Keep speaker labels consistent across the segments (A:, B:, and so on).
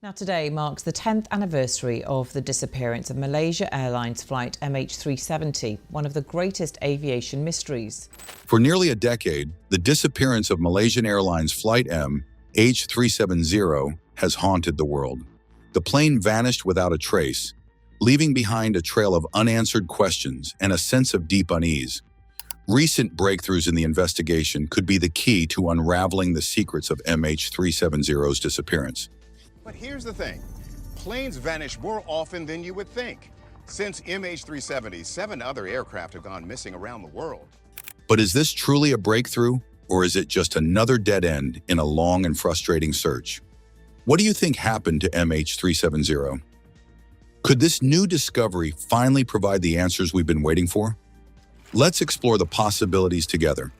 A: Now today marks the 10th anniversary of the disappearance of Malaysia Airlines flight MH370, one of the greatest aviation mysteries.
B: For nearly a decade, the disappearance of Malaysian Airlines Flight MH370 has haunted the world. The plane vanished without a trace, leaving behind a trail of unanswered questions and a sense of deep unease. Recent breakthroughs in the investigation could be the key to unraveling the secrets of MH370's disappearance.
C: But here's the thing. Planes vanish more often than you would think. Since MH370, 7 other aircraft have gone missing around the world.
B: But is this truly a breakthrough, or is it just another dead end in a long and frustrating search? What do you think happened to MH370? Could this new discovery finally provide the answers we've been waiting for? Let's explore the possibilities together.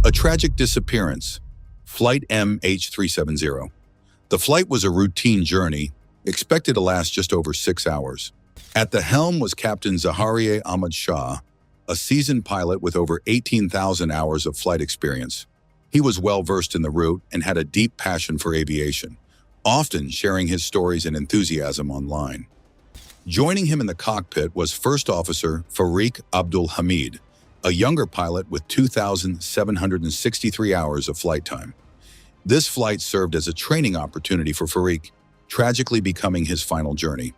B: A tragic disappearance. Flight MH370. The flight was a routine journey, expected to last just over 6 hours. At the helm was Captain Zaharie Ahmad Shah, a seasoned pilot with over 18,000 hours of flight experience. He was well-versed in the route and had a deep passion for aviation, often sharing his stories and enthusiasm online. Joining him in the cockpit was First Officer Fariq Abdul Hamid, a younger pilot with 2,763 hours of flight time. This flight served as a training opportunity for Fariq, tragically becoming his final journey.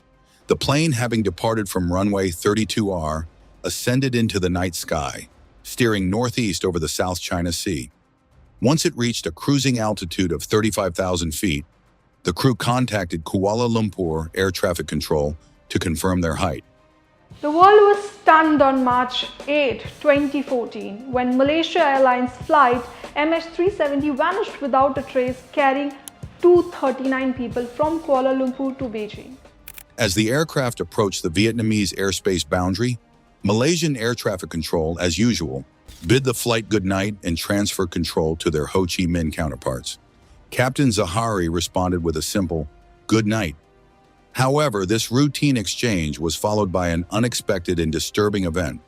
B: The plane, having departed from runway 32R, ascended into the night sky, steering northeast over the South China Sea. Once it reached a cruising altitude of 35,000 feet, the crew contacted Kuala Lumpur Air Traffic Control to confirm their height.
D: The world was stunned on March 8, 2014, when Malaysia Airlines flight MH370 vanished without a trace, carrying 239 people from Kuala Lumpur to Beijing.
B: As the aircraft approached the Vietnamese airspace boundary, Malaysian Air Traffic Control, as usual, bid the flight goodnight and transferred control to their Ho Chi Minh counterparts. Captain Zaharie responded with a simple, "Good night." However, this routine exchange was followed by an unexpected and disturbing event.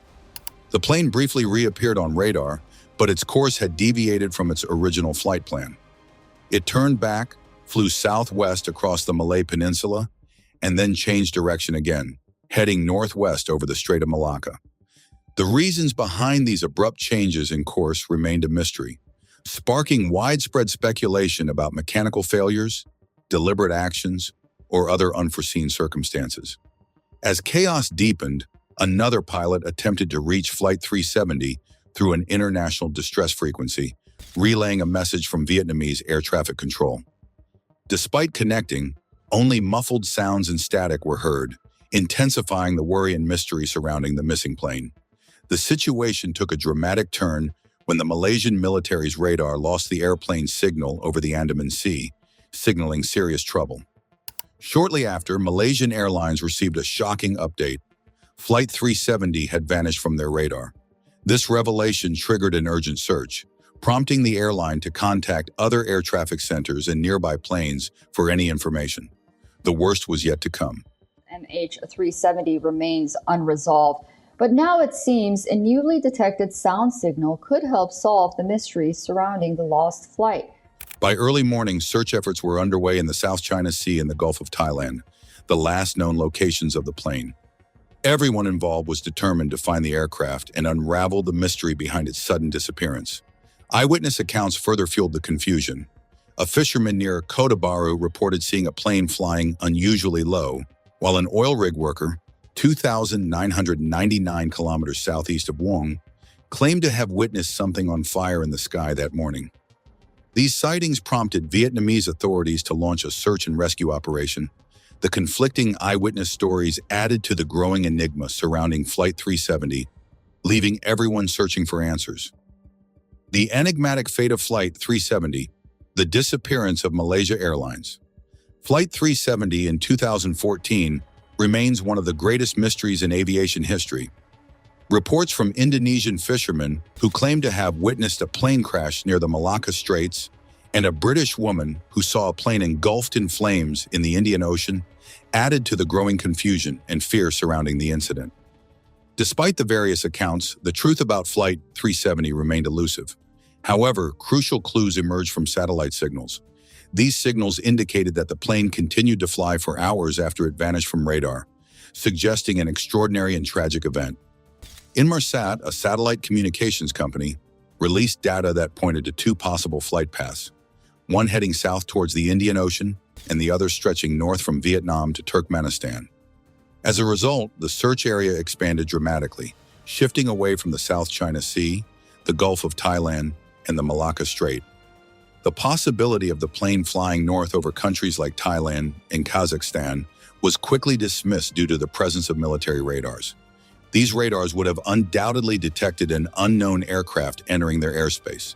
B: The plane briefly reappeared on radar, but its course had deviated from its original flight plan. It turned back, flew southwest across the Malay Peninsula, and then changed direction again, heading northwest over the Strait of Malacca. The reasons behind these abrupt changes in course remained a mystery, sparking widespread speculation about mechanical failures, deliberate actions, or other unforeseen circumstances. As chaos deepened, another pilot attempted to reach Flight 370 through an international distress frequency, relaying a message from Vietnamese air traffic control. Despite connecting, only muffled sounds and static were heard, intensifying the worry and mystery surrounding the missing plane. The situation took a dramatic turn when the Malaysian military's radar lost the airplane's signal over the Andaman Sea, signaling serious trouble. Shortly after, Malaysian Airlines received a shocking update. Flight 370 had vanished from their radar. This revelation triggered an urgent search, prompting the airline to contact other air traffic centers and nearby planes for any information. The worst was yet to come.
E: MH370 remains unresolved, but now it seems a newly detected sound signal could help solve the mystery surrounding the lost flight.
B: By early morning, search efforts were underway in the South China Sea and the Gulf of Thailand, the last known locations of the plane. Everyone involved was determined to find the aircraft and unravel the mystery behind its sudden disappearance. Eyewitness accounts further fueled the confusion. A fisherman near Kota Baru reported seeing a plane flying unusually low, while an oil rig worker, 2,999 kilometers southeast of Wong, claimed to have witnessed something on fire in the sky that morning. These sightings prompted Vietnamese authorities to launch a search and rescue operation. The conflicting eyewitness stories added to the growing enigma surrounding Flight 370, leaving everyone searching for answers. The enigmatic fate of Flight 370, the disappearance of Malaysia Airlines. Flight 370 in 2014 remains one of the greatest mysteries in aviation history. Reports from Indonesian fishermen who claim to have witnessed a plane crash near the Malacca Straits and a British woman who saw a plane engulfed in flames in the Indian Ocean added to the growing confusion and fear surrounding the incident. Despite the various accounts, the truth about Flight 370 remained elusive. However, crucial clues emerged from satellite signals. These signals indicated that the plane continued to fly for hours after it vanished from radar, suggesting an extraordinary and tragic event. Inmarsat, a satellite communications company, released data that pointed to two possible flight paths, one heading south towards the Indian Ocean and the other stretching north from Vietnam to Turkmenistan. As a result, the search area expanded dramatically, shifting away from the South China Sea, the Gulf of Thailand, and the Malacca Strait. The possibility of the plane flying north over countries like Thailand and Kazakhstan was quickly dismissed due to the presence of military radars. These radars would have undoubtedly detected an unknown aircraft entering their airspace.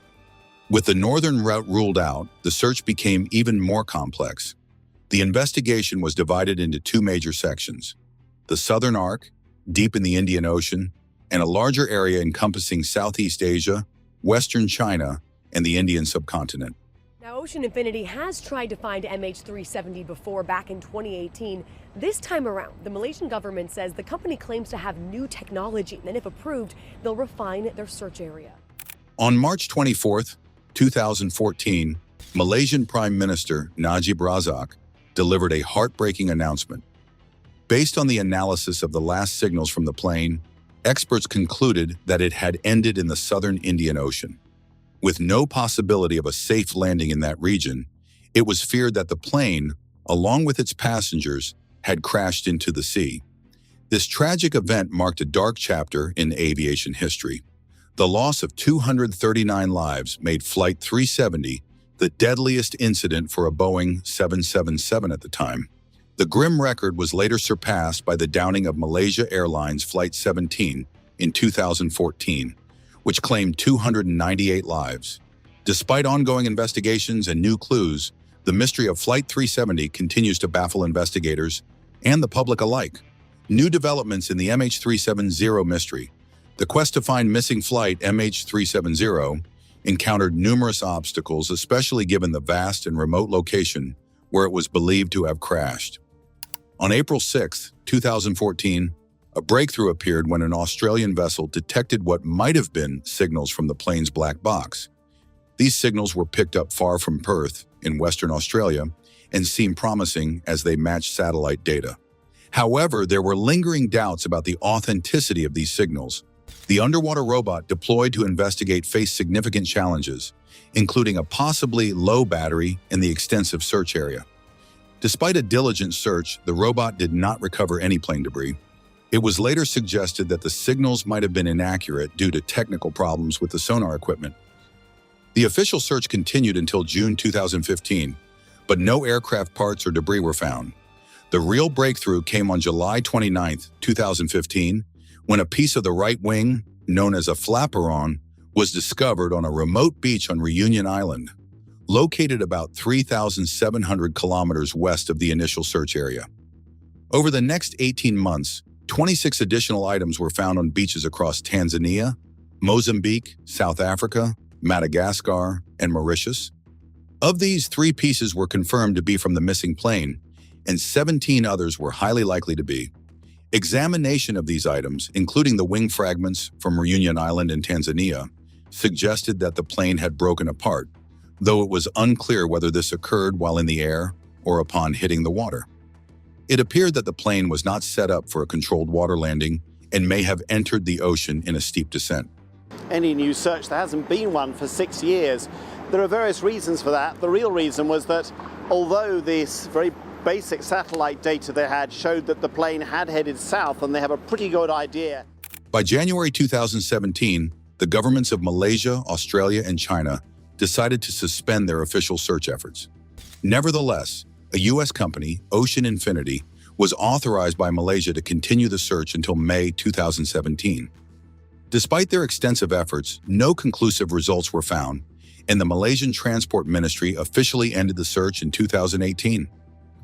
B: With the northern route ruled out, the search became even more complex. The investigation was divided into two major sections: the southern arc, deep in the Indian Ocean, and a larger area encompassing Southeast Asia, Western China, and the Indian subcontinent.
F: Now, Ocean Infinity has tried to find MH370 before, back in 2018. This time around, the Malaysian government says the company claims to have new technology, and if approved, they'll refine their search area.
B: On March 24, 2014, Malaysian Prime Minister Najib Razak delivered a heartbreaking announcement. Based on the analysis of the last signals from the plane, experts concluded that it had ended in the southern Indian Ocean. With no possibility of a safe landing in that region, it was feared that the plane, along with its passengers, had crashed into the sea. This tragic event marked a dark chapter in aviation history. The loss of 239 lives made Flight 370 the deadliest incident for a Boeing 777 at the time. The grim record was later surpassed by the downing of Malaysia Airlines Flight 17 in 2014, which claimed 298 lives. Despite ongoing investigations and new clues, the mystery of Flight 370 continues to baffle investigators and the public alike. New developments in the MH370 mystery. The quest to find missing flight MH370 encountered numerous obstacles, especially given the vast and remote location where it was believed to have crashed. On April 6, 2014, a breakthrough appeared when an Australian vessel detected what might have been signals from the plane's black box. These signals were picked up far from Perth, in Western Australia, and seemed promising as they matched satellite data. However, there were lingering doubts about the authenticity of these signals. The underwater robot deployed to investigate faced significant challenges, including a possibly low battery in the extensive search area. Despite a diligent search, the robot did not recover any plane debris. It was later suggested that the signals might have been inaccurate due to technical problems with the sonar equipment. The official search continued until June 2015, but no aircraft parts or debris were found. The real breakthrough came on July 29, 2015, when a piece of the right wing, known as a flaperon, was discovered on a remote beach on Reunion Island, located about 3,700 kilometers west of the initial search area. Over the next 18 months, 26 additional items were found on beaches across Tanzania, Mozambique, South Africa, Madagascar, and Mauritius. Of these, 3 pieces were confirmed to be from the missing plane, and 17 others were highly likely to be. Examination of these items, including the wing fragments from Reunion Island in Tanzania, suggested that the plane had broken apart, though it was unclear whether this occurred while in the air or upon hitting the water. It appeared that the plane was not set up for a controlled water landing and may have entered the ocean in a steep descent.
G: Any new search, there hasn't been one for 6 years. There are various reasons for that. The real reason was that although this very basic satellite data they had showed that the plane had headed south, and they have a pretty good idea.
B: By January 2017, the governments of Malaysia, Australia, and China decided to suspend their official search efforts. Nevertheless, a U.S. company, Ocean Infinity, was authorized by Malaysia to continue the search until May 2017. Despite their extensive efforts, no conclusive results were found, and the Malaysian Transport Ministry officially ended the search in 2018.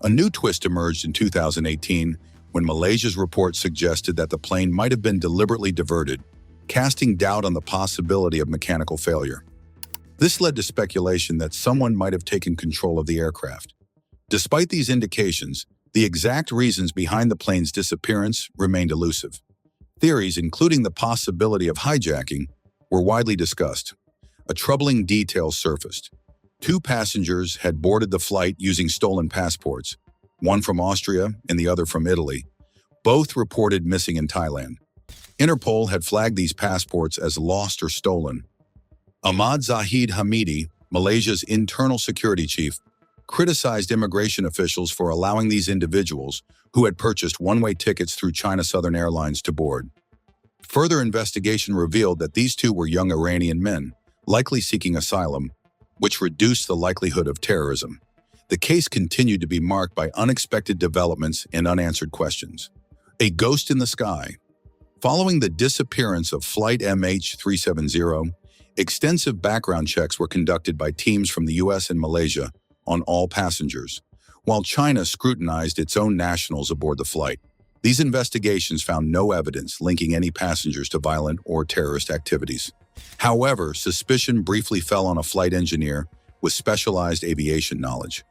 B: A new twist emerged in 2018 when Malaysia's report suggested that the plane might have been deliberately diverted, casting doubt on the possibility of mechanical failure. This led to speculation that someone might have taken control of the aircraft. Despite these indications, the exact reasons behind the plane's disappearance remained elusive. Theories, including the possibility of hijacking, were widely discussed. a troubling detail surfaced. 2 passengers had boarded the flight using stolen passports, one from Austria and the other from Italy, both reported missing in Thailand. Interpol had flagged these passports as lost or stolen. Ahmad Zaharie Ahmad, Malaysia's internal security chief, criticized immigration officials for allowing these individuals, who had purchased one-way tickets through China Southern Airlines, to board. Further investigation revealed that these 2 were young Iranian men, likely seeking asylum, which reduced the likelihood of terrorism. The case continued to be marked by unexpected developments and unanswered questions. A ghost in the sky. Following the disappearance of Flight MH370, extensive background checks were conducted by teams from the US and Malaysia on all passengers, while China scrutinized its own nationals aboard the flight. These investigations found no evidence linking any passengers to violent or terrorist activities. However, suspicion briefly fell on a flight engineer with specialized aviation knowledge.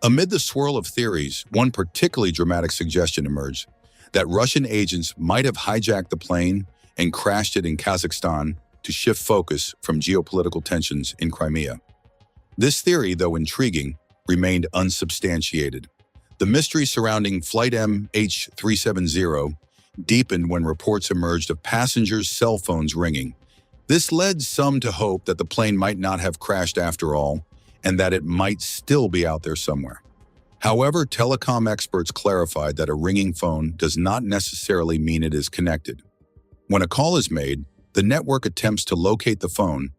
B: Amid the swirl of theories, one particularly dramatic suggestion emerged: that Russian agents might have hijacked the plane and crashed it in Kazakhstan to shift focus from geopolitical tensions in Crimea. This theory, though intriguing, remained unsubstantiated. The mystery surrounding Flight MH370 deepened when reports emerged of passengers' cell phones ringing. This led some to hope that the plane might not have crashed after all, and that it might still be out there somewhere. However, telecom experts clarified that a ringing phone does not necessarily mean it is connected. When a call is made, the network attempts to locate the phone,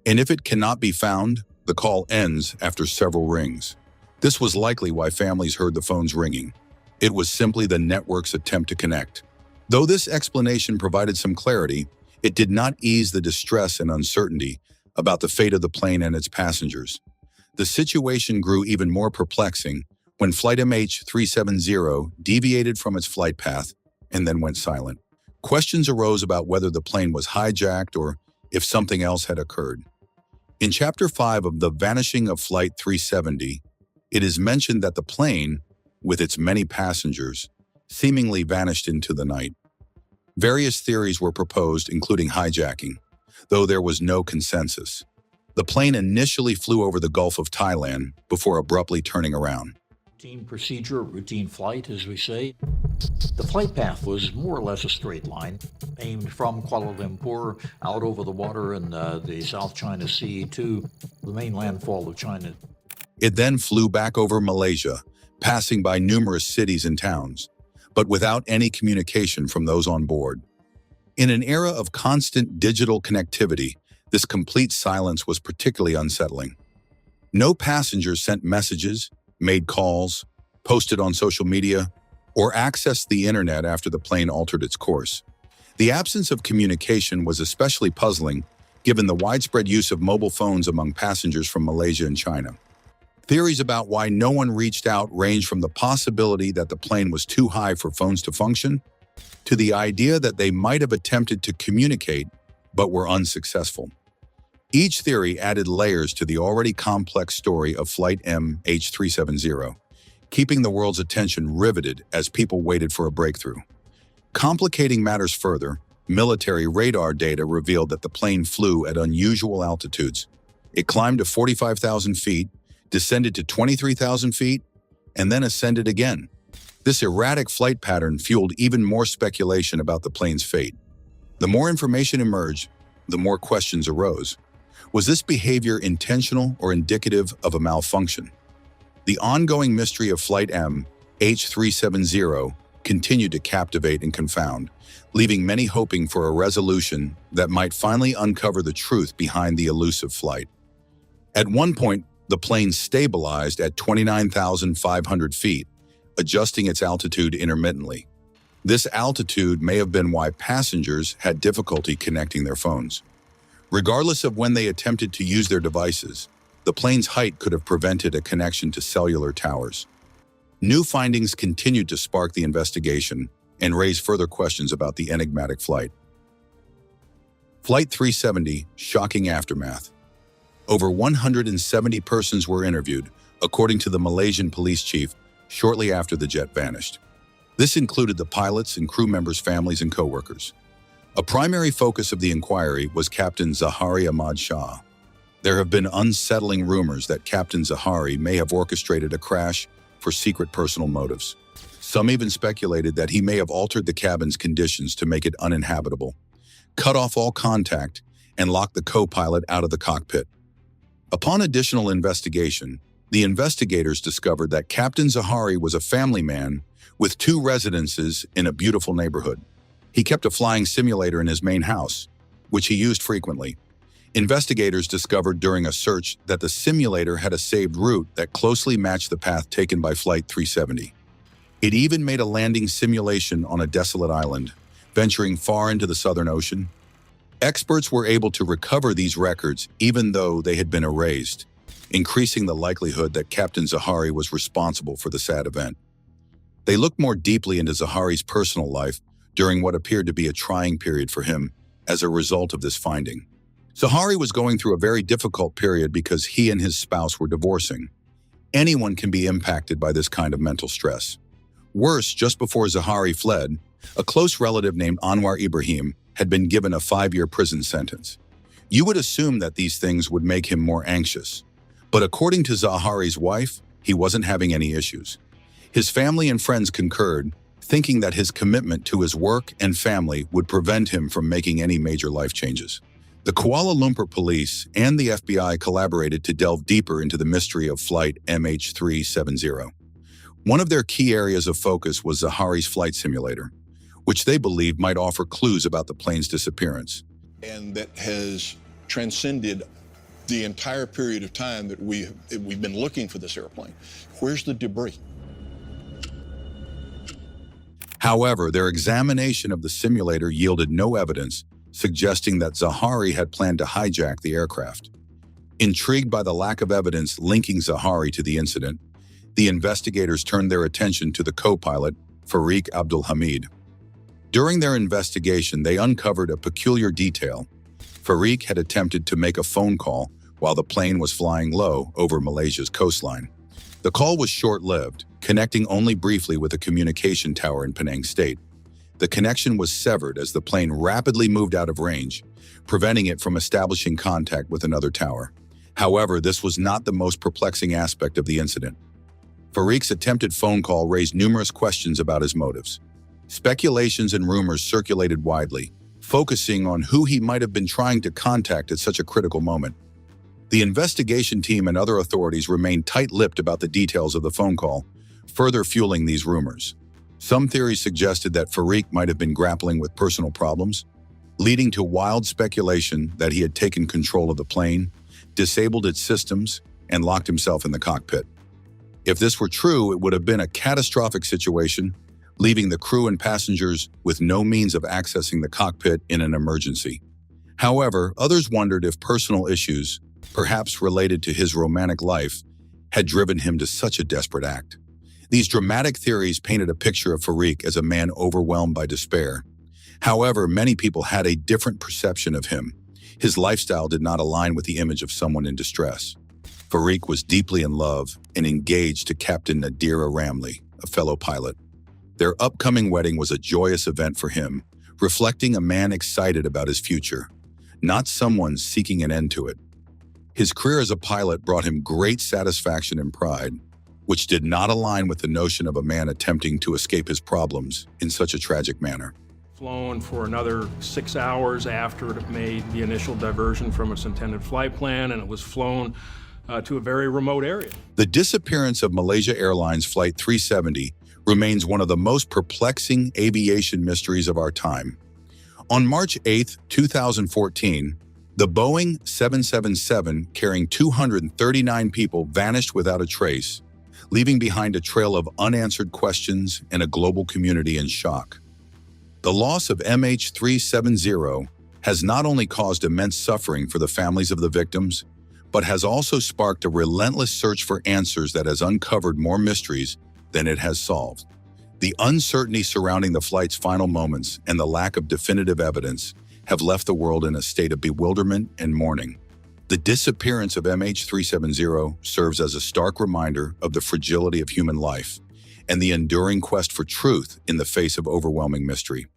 B: and if it cannot be found, the call ends after several rings. This was likely why families heard the phones ringing. It was simply the network's attempt to connect. Though this explanation provided some clarity, it did not ease the distress and uncertainty about the fate of the plane and its passengers. The situation grew even more perplexing when Flight MH370 deviated from its flight path and then went silent. Questions arose about whether the plane was hijacked or if something else had occurred. In Chapter 5 of The Vanishing of Flight 370, it is mentioned that the plane, with its many passengers, seemingly vanished into the night. Various theories were proposed, including hijacking, though there was no consensus. The plane initially flew over the Gulf of Thailand before abruptly turning around.
H: Routine procedure, routine flight, as we say. The flight path was more or less a straight line, aimed from Kuala Lumpur out over the water in the South China Sea to the main landfall of China.
B: It then flew back over Malaysia, passing by numerous cities and towns, but without any communication from those on board. In an era of constant digital connectivity, this complete silence was particularly unsettling. No passengers sent messages, made calls, posted on social media, or accessed the internet after the plane altered its course. The absence of communication was especially puzzling given the widespread use of mobile phones among passengers from Malaysia and China. Theories about why no one reached out range from the possibility that the plane was too high for phones to function, to the idea that they might have attempted to communicate but were unsuccessful. Each theory added layers to the already complex story of Flight MH370, keeping the world's attention riveted as people waited for a breakthrough. Complicating matters further, military radar data revealed that the plane flew at unusual altitudes. It climbed to 45,000 feet, descended to 23,000 feet, and then ascended again. This erratic flight pattern fueled even more speculation about the plane's fate. The more information emerged, the more questions arose. Was this behavior intentional or indicative of a malfunction? The ongoing mystery of Flight MH370 continued to captivate and confound, leaving many hoping for a resolution that might finally uncover the truth behind the elusive flight. At one point, the plane stabilized at 29,500 feet, adjusting its altitude intermittently. This altitude may have been why passengers had difficulty connecting their phones. Regardless of when they attempted to use their devices, the plane's height could have prevented a connection to cellular towers. New findings continued to spark the investigation and raise further questions about the enigmatic flight. Flight 370, shocking aftermath. Over 170 persons were interviewed, according to the Malaysian police chief, shortly after the jet vanished. This included the pilots and crew members' families and co-workers. A primary focus of the inquiry was Captain Zaharie Ahmad Shah, There have been unsettling rumors that Captain Zaharie may have orchestrated a crash for secret personal motives. Some even speculated that he may have altered the cabin's conditions to make it uninhabitable, cut off all contact, and locked the co-pilot out of the cockpit. Upon additional investigation, the investigators discovered that Captain Zaharie was a family man with 2 residences in a beautiful neighborhood. He kept a flying simulator in his main house, which he used frequently. Investigators discovered during a search that the simulator had a saved route that closely matched the path taken by Flight 370. It even made a landing simulation on a desolate island, venturing far into the Southern Ocean. Experts were able to recover these records even though they had been erased, increasing the likelihood that Captain Zaharie was responsible for the sad event. They looked more deeply into Zaharie's personal life during what appeared to be a trying period for him as a result of this finding. Zaharie was going through a very difficult period because he and his spouse were divorcing. Anyone can be impacted by this kind of mental stress. Worse, just before Zaharie fled, a close relative named Anwar Ibrahim had been given a 5-year prison sentence. You would assume that these things would make him more anxious. But according to Zaharie's wife, he wasn't having any issues. His family and friends concurred, thinking that his commitment to his work and family would prevent him from making any major life changes. The Kuala Lumpur police and the FBI collaborated to delve deeper into the mystery of flight MH370. One of their key areas of focus was Zaharie's flight simulator, which they believed might offer clues about the plane's disappearance.
I: And that has transcended the entire period of time that we've been looking for this airplane. Where's the debris?
B: However, their examination of the simulator yielded no evidence suggesting that Zaharie had planned to hijack the aircraft. Intrigued by the lack of evidence linking Zaharie to the incident, the investigators turned their attention to the co-pilot, Fariq Hamid. During their investigation, they uncovered a peculiar detail. Fariq had attempted to make a phone call while the plane was flying low over Malaysia's coastline. The call was short-lived, connecting only briefly with a communication tower in Penang State. The connection was severed as the plane rapidly moved out of range, preventing it from establishing contact with another tower. However, this was not the most perplexing aspect of the incident. Fariq's attempted phone call raised numerous questions about his motives. Speculations and rumors circulated widely, focusing on who he might have been trying to contact at such a critical moment. The investigation team and other authorities remained tight-lipped about the details of the phone call, further fueling these rumors. Some theories suggested that Fariq might have been grappling with personal problems, leading to wild speculation that he had taken control of the plane, disabled its systems, and locked himself in the cockpit. If this were true, it would have been a catastrophic situation, leaving the crew and passengers with no means of accessing the cockpit in an emergency. However, others wondered if personal issues, perhaps related to his romantic life, had driven him to such a desperate act. These dramatic theories painted a picture of Fariq as a man overwhelmed by despair. However, many people had a different perception of him. His lifestyle did not align with the image of someone in distress. Fariq was deeply in love and engaged to Captain Nadira Ramli, a fellow pilot. Their upcoming wedding was a joyous event for him, reflecting a man excited about his future, not someone seeking an end to it. His career as a pilot brought him great satisfaction and pride, which did not align with the notion of a man attempting to escape his problems in such a tragic manner.
J: Flown for another 6 hours after it made the initial diversion from its intended flight plan, and it was flown to a very remote area.
B: The disappearance of Malaysia Airlines Flight 370 remains one of the most perplexing aviation mysteries of our time. On March 8, 2014, the Boeing 777 carrying 239 people vanished without a trace, leaving behind a trail of unanswered questions and a global community in shock. The loss of MH370 has not only caused immense suffering for the families of the victims, but has also sparked a relentless search for answers that has uncovered more mysteries than it has solved. The uncertainty surrounding the flight's final moments and the lack of definitive evidence have left the world in a state of bewilderment and mourning. The disappearance of MH370 serves as a stark reminder of the fragility of human life and the enduring quest for truth in the face of overwhelming mystery.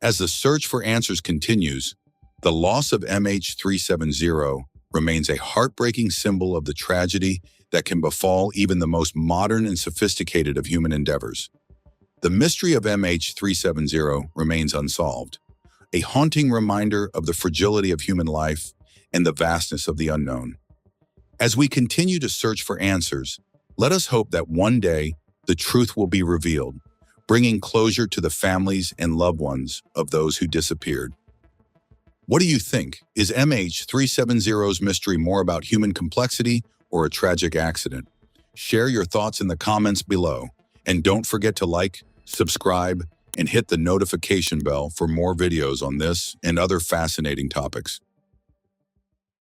B: As the search for answers continues, the loss of MH370 remains a heartbreaking symbol of the tragedy that can befall even the most modern and sophisticated of human endeavors. The mystery of MH370 remains unsolved, a haunting reminder of the fragility of human life and the vastness of the unknown. As we continue to search for answers, let us hope that one day the truth will be revealed, bringing closure to the families and loved ones of those who disappeared. What do you think? Is MH370's mystery more about human complexity or a tragic accident? Share your thoughts in the comments below, and don't forget to like, subscribe, and hit the notification bell for more videos on this and other fascinating topics.